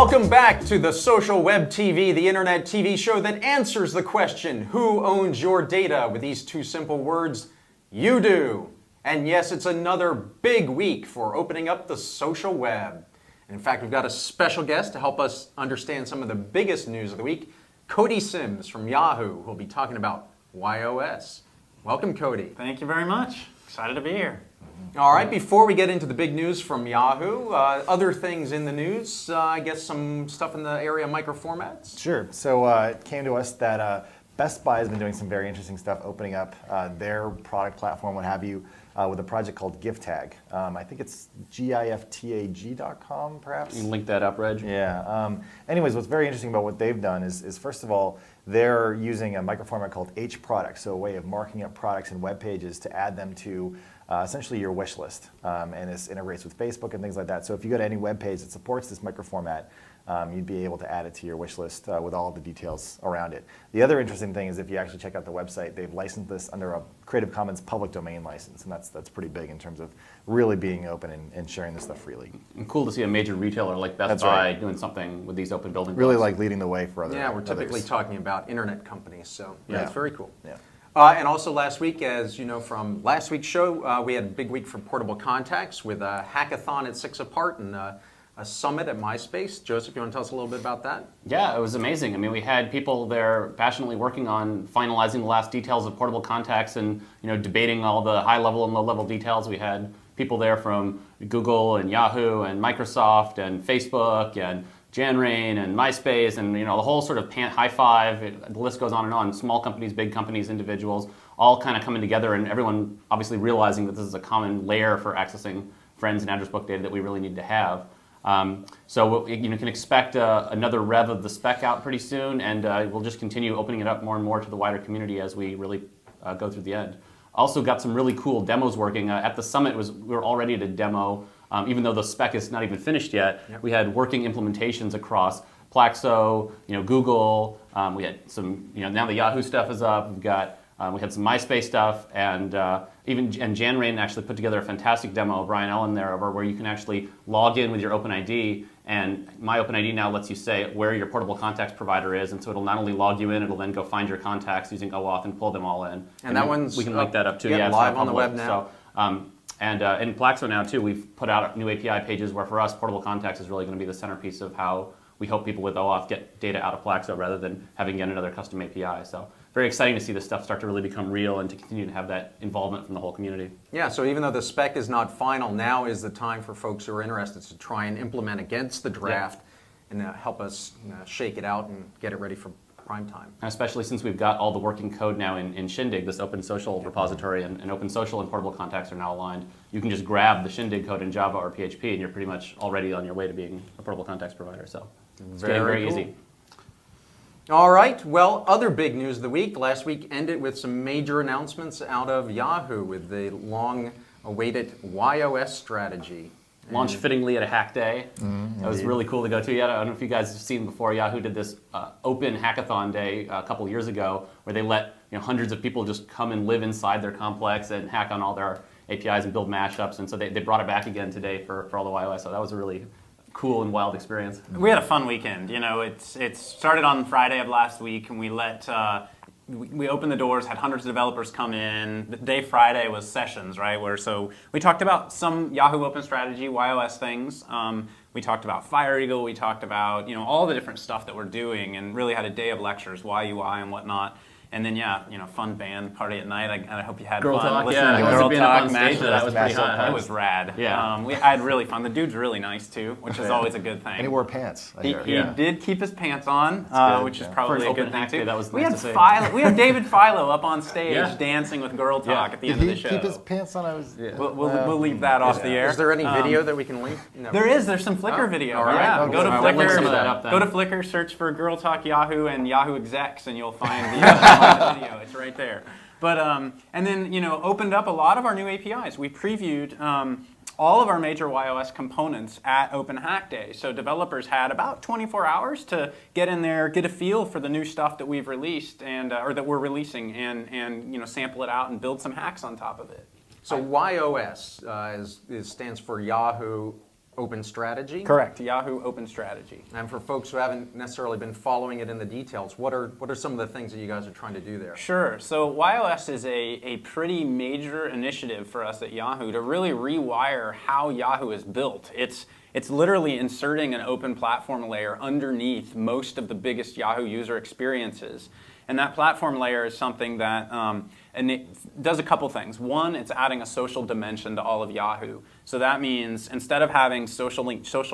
Welcome back to the Social Web TV, the internet TV show that answers the question, who owns your data? With these two simple words, you do. And yes, it's another big week for opening up the social web. And in fact, we've got a special guest to help us understand some of the biggest news of the week, Cody Sims from Yahoo, who'll be talking about YOS. Welcome, Cody. Thank you very much. Excited to be here. All right, before we get into the big news from Yahoo, other things in the news, I guess some stuff in the area of microformats? Sure. So it came to us that Best Buy has been doing some very interesting stuff, opening up their product platform, what have you, with a project called GiftTag. I think it's giftag.com, perhaps? You can link that up, Reg. Yeah. Anyways, what's very interesting about what they've done is first of all, they're using a microformat called HProducts, so a way of marking up products and web pages to add them to essentially your wish list. And this integrates with Facebook and things like that. So if you go to any web page that supports this microformat, you'd be able to add it to your wish list with all the details around it. The other interesting thing is if you actually check out the website, they've licensed this under a Creative Commons public domain license, and that's pretty big in terms of really being open and sharing this stuff freely. And cool to see a major retailer like Best That's Buy right. doing something with these open building Really blocks. like leading the way for others. Yeah, we're typically talking about internet companies, so yeah, Yeah. it's very cool. Yeah. And also last week, as you know from last week's show, we had a big week for Portable Contacts with a hackathon at 6 Apart and a summit at MySpace. Joseph, you want to tell us a little bit about that? Yeah, it was amazing. I mean, we had people there passionately working on finalizing the last details of Portable Contacts and debating all the high-level and low-level details. We had people there from Google and Yahoo and Microsoft and Facebook and Janrain and MySpace and the whole sort of high five. The list goes on and on. Small companies, big companies, individuals, all kind of coming together, and everyone obviously realizing that this is a common layer for accessing friends and address book data that we really need to have. So you can expect another rev of the spec out pretty soon, and we'll just continue opening it up more and more to the wider community as we really go through the end. Also got some really cool demos working. At the summit, we were all ready to demo, even though the spec is not even finished yet. Yep. We had working implementations across Plaxo, Google. We had some, now the Yahoo stuff is up. We had some MySpace stuff, and Janrain actually put together a fantastic demo of Brian Ellen there, where you can actually log in with your OpenID, and my OpenID now lets you say where your portable contacts provider is, and so it'll not only log you in, it'll then go find your contacts using OAuth and pull them all in. And that one's we can link that up too. Yeah, it's live not on the public. web now. So, and in Plaxo now too, we've put out new API pages where for us, portable contacts is really going to be the centerpiece of how we help people with OAuth get data out of Plaxo rather than having yet another custom API. So very exciting to see this stuff start to really become real and to continue to have that involvement from the whole community. Yeah, so even though the spec is not final, now is the time for folks who are interested to try and implement against the draft and help us shake it out and get it ready for prime time. And especially since we've got all the working code now in Shindig, this open social repository, and open social and portable contacts are now aligned. You can just grab the Shindig code in Java or PHP and you're pretty much already on your way to being a portable contacts provider. So it's getting very cool. easy. All right, well, other big news of the week. Last week ended with some major announcements out of Yahoo with the long-awaited YOS strategy. Launched fittingly at a hack day. That was really cool to go to. I don't know if you guys have seen before, Yahoo did this open hackathon day a couple years ago where they let hundreds of people just come and live inside their complex and hack on all their APIs and build mashups. And so they brought it back again today for all the YOS. So that was a really cool and wild experience. We had a fun weekend. It started on Friday of last week, and we let we opened the doors, had hundreds of developers come in. The day Friday was sessions, right? So we talked about some Yahoo Open Strategy, YOS things. We talked about FireEagle. We talked about all the different stuff that we're doing, and really had a day of lectures, YUI and whatnot. And then fun band party at night. I hope you had Girl fun Talk, listening yeah. to Girl Girl Talk Talk. stage, that was pretty hot. It was rad. Yeah. I had really fun. The dude's really nice too, which is always a good thing. And he wore pants. I He hear. did keep his pants on, good, which is yeah. probably For a an good open thing hack too. day, that was we nice had to see. Philo, we had David Philo up on stage Yeah. dancing with Girl Talk at the Did end of he the show. keep his pants on? We'll leave that off the air. Is there any video that we can link? No. There's some Flickr video. all right. Yeah, Oh, go to good. We'll link Flickr. some of that up then. Go to Flickr, search for Girl Talk Yahoo and Yahoo execs, and you'll find the video. It's right there. But and then opened up a lot of our new APIs. We previewed all of our major YOS components at Open Hack Day. So developers had about 24 hours to get in there, get a feel for the new stuff that we've released and or that we're releasing, and sample it out and build some hacks on top of it. So YOS stands for Yahoo Open Strategy? Correct, Yahoo Open Strategy. And for folks who haven't necessarily been following it in the details, what are some of the things that you guys are trying to do there? Sure. So YOS is a pretty major initiative for us at Yahoo to really rewire how Yahoo is built. It's literally inserting an open platform layer underneath most of the biggest Yahoo user experiences. And that platform layer is something that and it does a couple things. One, it's adding a social dimension to all of Yahoo. So that means instead of having social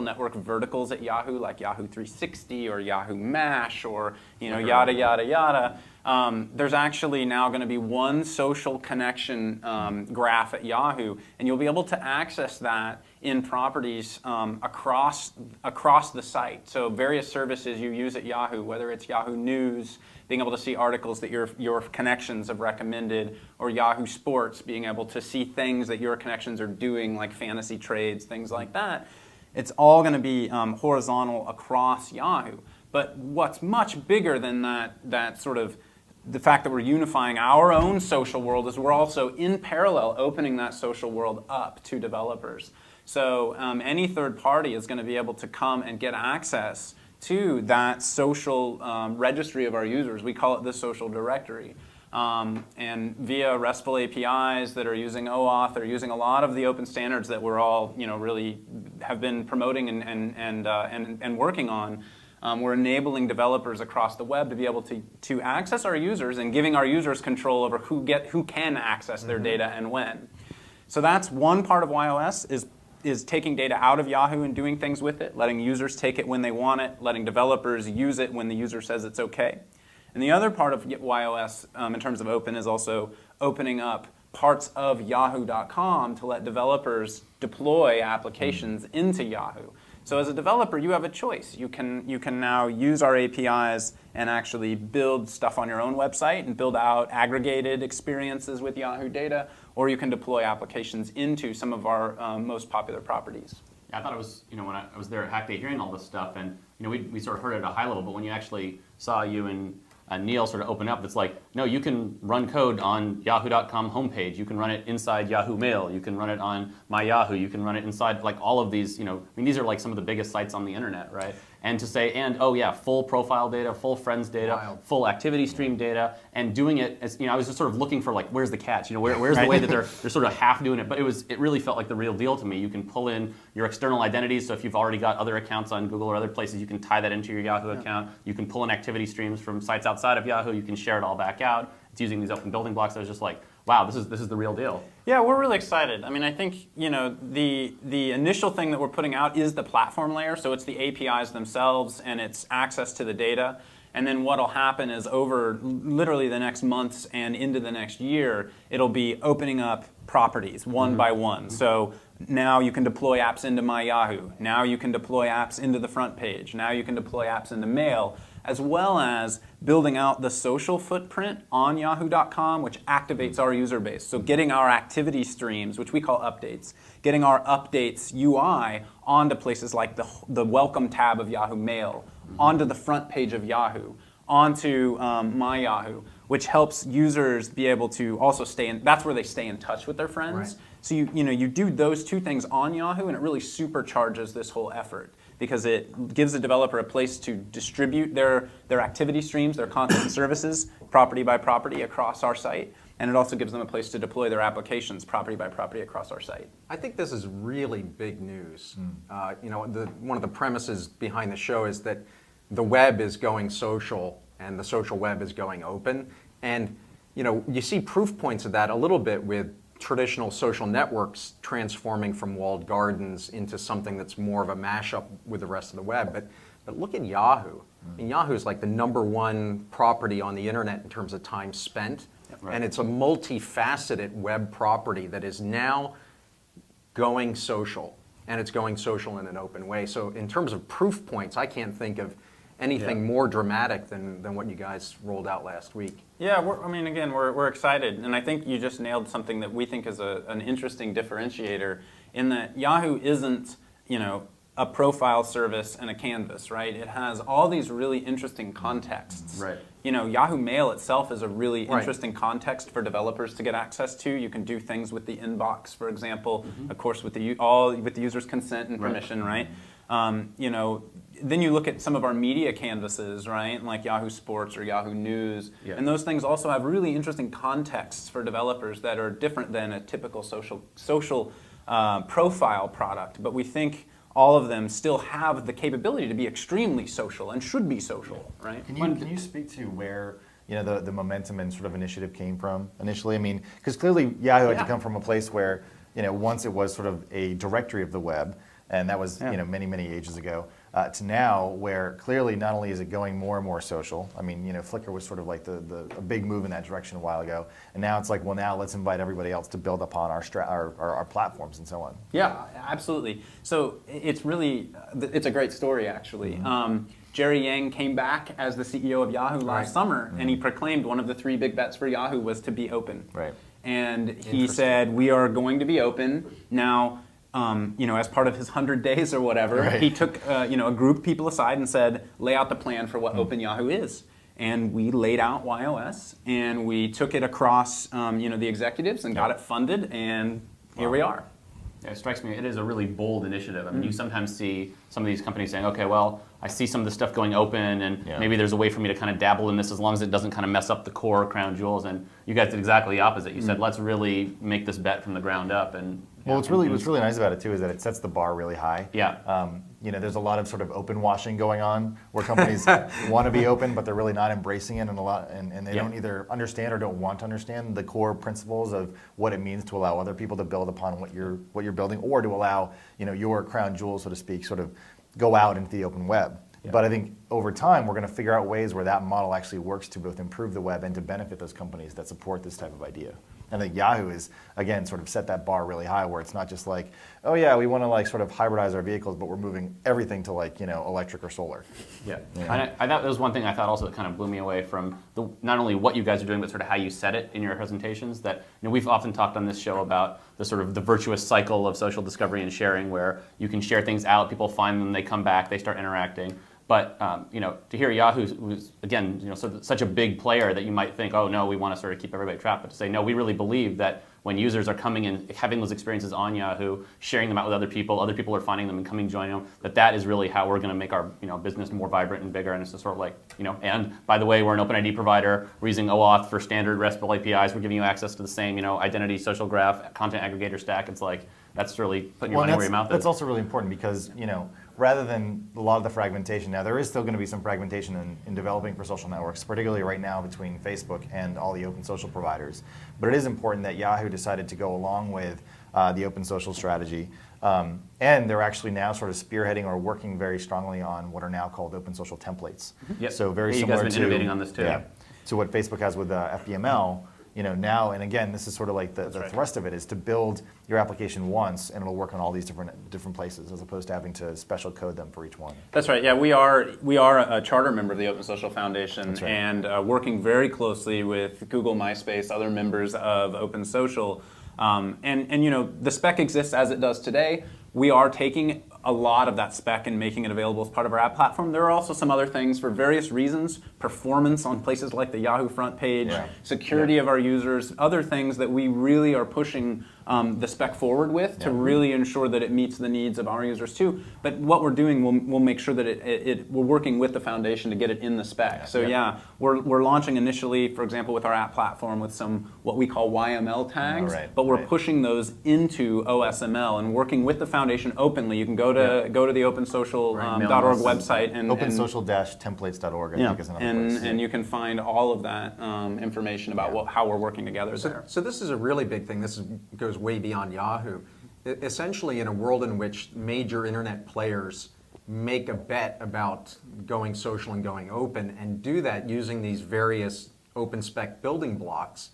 network verticals at Yahoo, like Yahoo 360 or Yahoo Mash or yada, yada, yada, there's actually now going to be one social connection graph at Yahoo, and you'll be able to access that in properties across the site. So various services you use at Yahoo, whether it's Yahoo News, being able to see articles that your connections have recommended, or Yahoo Sports, being able to see things that your connections are doing, like fantasy trades, things like that. It's all going to be horizontal across Yahoo. But what's much bigger than that sort of the fact that we're unifying our own social world is we're also in parallel opening that social world up to developers. So any third party is going to be able to come and get access to that social registry of our users. We call it the social directory. And via RESTful APIs that are using OAuth, or using a lot of the open standards that we're all really have been promoting and working on, we're enabling developers across the web to be able to access our users and giving our users control over who can access their data and when. So that's one part of YOS is taking data out of Yahoo and doing things with it, letting users take it when they want it, letting developers use it when the user says it's okay. And the other part of YOS in terms of open is also opening up parts of yahoo.com to let developers deploy applications into Yahoo. So as a developer, you have a choice. You can now use our APIs and actually build stuff on your own website and build out aggregated experiences with Yahoo data, or you can deploy applications into some of our most popular properties. Yeah, I thought it was, when I was there at Hack Day hearing all this stuff, and we sort of heard it at a high level, but when you actually saw you and Neil sort of open up, it's like, no, you can run code on yahoo.com homepage. You can run it inside Yahoo Mail. You can run it on My Yahoo. You can run it inside like all of these, these are like some of the biggest sites on the internet, right? And to say, full profile data, full friends data, Wild. full activity stream data, and doing it as, I was just sort of looking for like, where's the catch? Where's the way that they're sort of half doing it? But it really felt like the real deal to me. You can pull in your external identities. So if you've already got other accounts on Google or other places, you can tie that into your Yahoo account. You can pull in activity streams from sites outside of Yahoo. You can share it all back out. It's using these open building blocks. I was just like, wow, this is the real deal. Yeah, we're really excited. I mean, I think the initial thing that we're putting out is the platform layer. So it's the APIs themselves and it's access to the data. And then what'll happen is over literally the next months and into the next year, it'll be opening up properties one by one. So now you can deploy apps into My Yahoo. Now you can deploy apps into the front page. Now you can deploy apps into Mail, as well as building out the social footprint on yahoo.com, which activates our user base. So getting our activity streams, which we call updates, getting our updates UI onto places like the welcome tab of Yahoo Mail, onto the front page of Yahoo, onto My Yahoo, which helps users be able to also that's where they stay in touch with their friends. Right. So you do those two things on Yahoo, and it really supercharges this whole effort, because it gives the developer a place to distribute their activity streams, their content and services, property by property across our site. And it also gives them a place to deploy their applications property by property across our site. I think this is really big news. One of the premises behind the show is that the web is going social and the social web is going open. And you see proof points of that a little bit with traditional social networks transforming from walled gardens into something that's more of a mashup with the rest of the web. But look at Yahoo. I mean, Yahoo is like the #1 property on the internet in terms of time spent. Right. And it's a multifaceted web property that is now going social. And it's going social in an open way. So in terms of proof points, I can't think of anything more dramatic than what you guys rolled out last week. Yeah, we're excited, and I think you just nailed something that we think is an interesting differentiator, in that Yahoo isn't, a profile service and a canvas, right? It has all these really interesting contexts. Right. You know, Yahoo Mail itself is a really Right. interesting context for developers to get access to. You can do things with the inbox, for example, of course, with with the user's consent and Right. permission, right? You know, then you look at some of our media canvases, right? Like Yahoo Sports or Yahoo News, Yeah. and those things also have really interesting contexts for developers that are different than a typical social profile product. But we think all of them still have the capability to be extremely social and should be social, right? Can you speak to where the momentum and sort of initiative came from initially? I mean, because clearly Yahoo had to Yeah. come from a place where once it was sort of a directory of the web, and that was Yeah. many ages ago, to now where clearly not only is it going more and more social. I mean, Flickr was sort of like a big move in that direction a while ago, and now it's like, well, now let's invite everybody else to build upon our platforms and so on. Yeah, absolutely. So it's really, it's a great story, actually. Jerry Yang came back as the CEO of Yahoo last summer, and he proclaimed one of the 3 big bets for Yahoo was to be open. Right. And he said, we are going to be open. Now, as part of his 100 days or whatever, Right. he took a group of people aside and said, lay out the plan for what Open Yahoo is. And we laid out YOS, and we took it across the executives and got it funded, and here we are. Yeah, it strikes me, it is a really bold initiative. I mean, you sometimes see some of these companies saying, okay, well, I see some of this stuff going open, and Yeah. maybe there's a way for me to kind of dabble in this as long as it doesn't kind of mess up the core crown jewels. And you guys did exactly the opposite. You said, let's really make this bet from the ground up. And Well, what's really nice about it too is that it sets the bar really high. Yeah. There's a lot of sort of open washing going on where companies want to be open, but they're really not embracing it, and they Yeah. don't either understand or don't want to understand the core principles of what it means to allow other people to build upon what you're building, or to allow your crown jewels, so to speak, sort of go out into the open web. Yeah. But I think over time we're going to figure out ways where that model actually works to both improve the web and to benefit those companies that support this type of idea. I think Yahoo is, again, sort of set that bar really high where it's not just like, oh yeah, we want to like sort of hybridize our vehicles, but we're moving everything to like, electric or solar. Yeah, Yeah. and I thought that was one thing I thought also that kind of blew me away from not only what you guys are doing, but sort of how you set it in your presentations. That we've often talked on this show about the sort of the virtuous cycle of social discovery and sharing, where you can share things out, people find them, they come back, they start interacting. But to hear Yahoo, who's again such a big player that you might think, oh no, we want to sort of keep everybody trapped, but to say no, we really believe that when users are coming and having those experiences on Yahoo, sharing them out with other people are finding them and coming joining them, that is really how we're going to make our business more vibrant and bigger. And it's just sort of like and by the way, we're an open ID provider. We're using OAuth for standard RESTful APIs. We're giving you access to the same identity, social graph, content aggregator stack. It's like that's really putting your money where your mouth is. That's also really important because rather than a lot of the fragmentation, now there is still going to be some fragmentation in developing for social networks, particularly right now between Facebook and all the open social providers. But it is important that Yahoo decided to go along with the open social strategy. And they're actually now sort of spearheading or working very strongly on what are now called open social templates. Yep. So very Yeah, you similar guys have been to innovating on this too. Yeah, to what Facebook has with FBML. Now, and again, this is sort of like the right. thrust of it is to build your application once, and it'll work on all these different places, as opposed to having to special code them for each one. That's right. Yeah, we are a charter member of the Open Social Foundation, That's right. and working very closely with Google, MySpace, other members of Open Social. And the spec exists as it does today. We are taking a lot of that spec and making it available as part of our app platform. There are also some other things for various reasons, performance on places like the Yahoo front page, Yeah. security of our users, other things that we really are pushing the spec forward with to really ensure that it meets the needs of our users too. But what we're doing, we'll make sure that we're working with the foundation to get it in the spec. So we're launching initially, for example, with our app platform with some what we call YML tags, but we're pushing those into OSML and working with the foundation openly. You can go to the OpenSocial.org website and OpenSocial-templates.org, I think is another place. and you can find all of that information about how we're working together there. So this is a really big thing. This goes way beyond Yahoo. Essentially, in a world in which major internet players make a bet about going social and going open, and do that using these various open spec building blocks,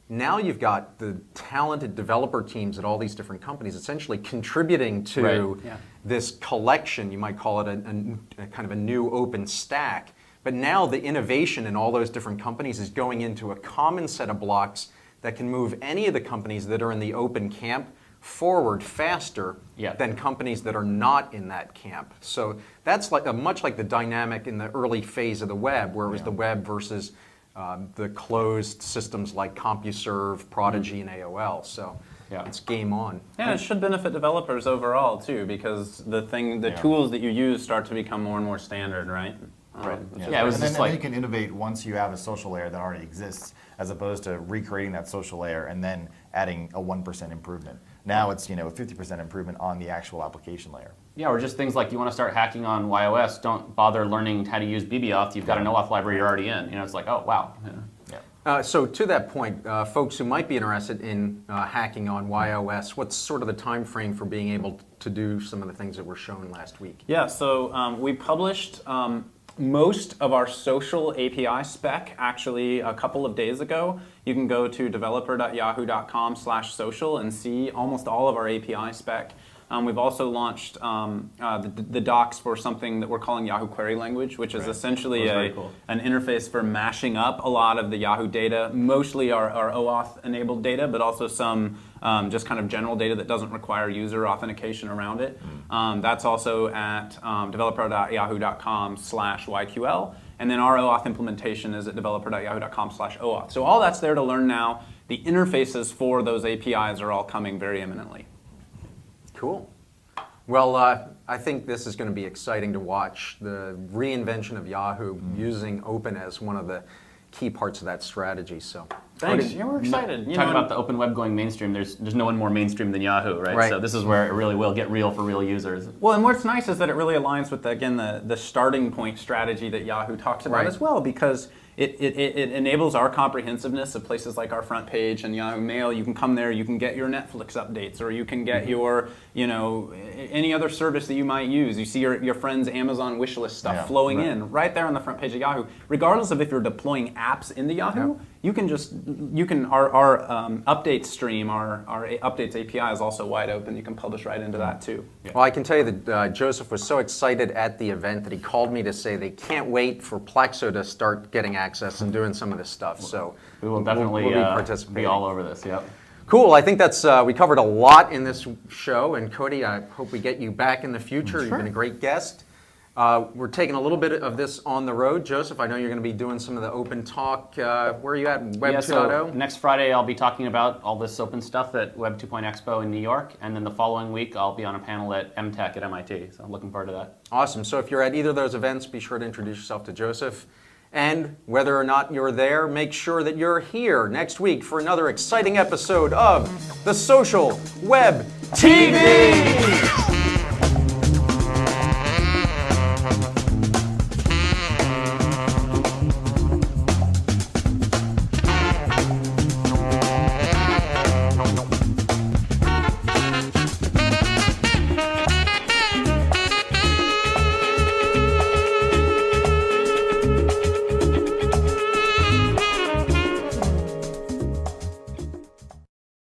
now you've got the talented developer teams at all these different companies essentially contributing to Right. Yeah. this collection. You might call it a kind of a new open stack. But now the innovation in all those different companies is going into a common set of blocks that can move any of the companies that are in the open camp forward faster Yeah. than companies that are not in that camp. So that's like much like the dynamic in the early phase of the web, where it was the web versus the closed systems like CompuServe, Prodigy, and AOL. So Yeah. it's game on. Yeah, it should benefit developers overall too, because the tools that you use start to become more and more standard, right? Which is Yeah, it was and then, just like- you can innovate once you have a social layer that already exists, as opposed to recreating that social layer and then adding a 1% improvement. Now it's, a 50% improvement on the actual application layer. Yeah, or just things like you want to start hacking on iOS, don't bother learning how to use BBauth. You've got an OAuth library you're already in. It's like, oh, wow. Yeah. So to that point, folks who might be interested in hacking on YOS, what's sort of the time frame for being able to do some of the things that were shown last week? Yeah, so we published most of our social API spec actually a couple of days ago. You can go to developer.yahoo.com/social and see almost all of our API spec. We've also launched the docs for something that we're calling Yahoo Query Language, which is essentially That was very cool. an interface for mashing up a lot of the Yahoo data, mostly our OAuth-enabled data, but also some just kind of general data that doesn't require user authentication around it. That's also at developer.yahoo.com/YQL. And then our OAuth implementation is at developer.yahoo.com/OAuth. So all that's there to learn now. The interfaces for those APIs are all coming very imminently. Cool. Well, I think this is going to be exciting to watch, the reinvention of Yahoo using open as one of the key parts of that strategy. So Thanks. Yeah, we're excited. Talking about the open web going mainstream, there's no one more mainstream than Yahoo, right? Right. So this is where it really will get real for real users. Well, and what's nice is that it really aligns with, the starting point strategy that Yahoo talks about Right. as well, because it enables our comprehensiveness of places like our front page and Yahoo Mail. You can come there, you can get your Netflix updates, or you can get your, any other service that you might use. You see your friend's Amazon wish list stuff flowing in right there on the front page of Yahoo. Regardless of if you're deploying apps into Yahoo, you can our updates stream, our updates API is also wide open. You can publish right into that too. Well, I can tell you that Joseph was so excited at the event that he called me to say they can't wait for Plexo to start getting access and doing some of this stuff. So We will definitely we'll be participating. all over this, yep. Cool. I think that's we covered a lot in this show. And Cody, I hope we get you back in the future. You've been a great guest. We're taking a little bit of this on the road. Joseph, I know you're going to be doing some of the open talk. Where are you at? Web Yeah, 2.0? so next Friday I'll be talking about all this open stuff at Web 2.0 Expo in New York, and then the following week I'll be on a panel at MTech at MIT, so I'm looking forward to that. Awesome. So if you're at either of those events, be sure to introduce yourself to Joseph. And whether or not you're there, make sure that you're here next week for another exciting episode of The Social Web TV!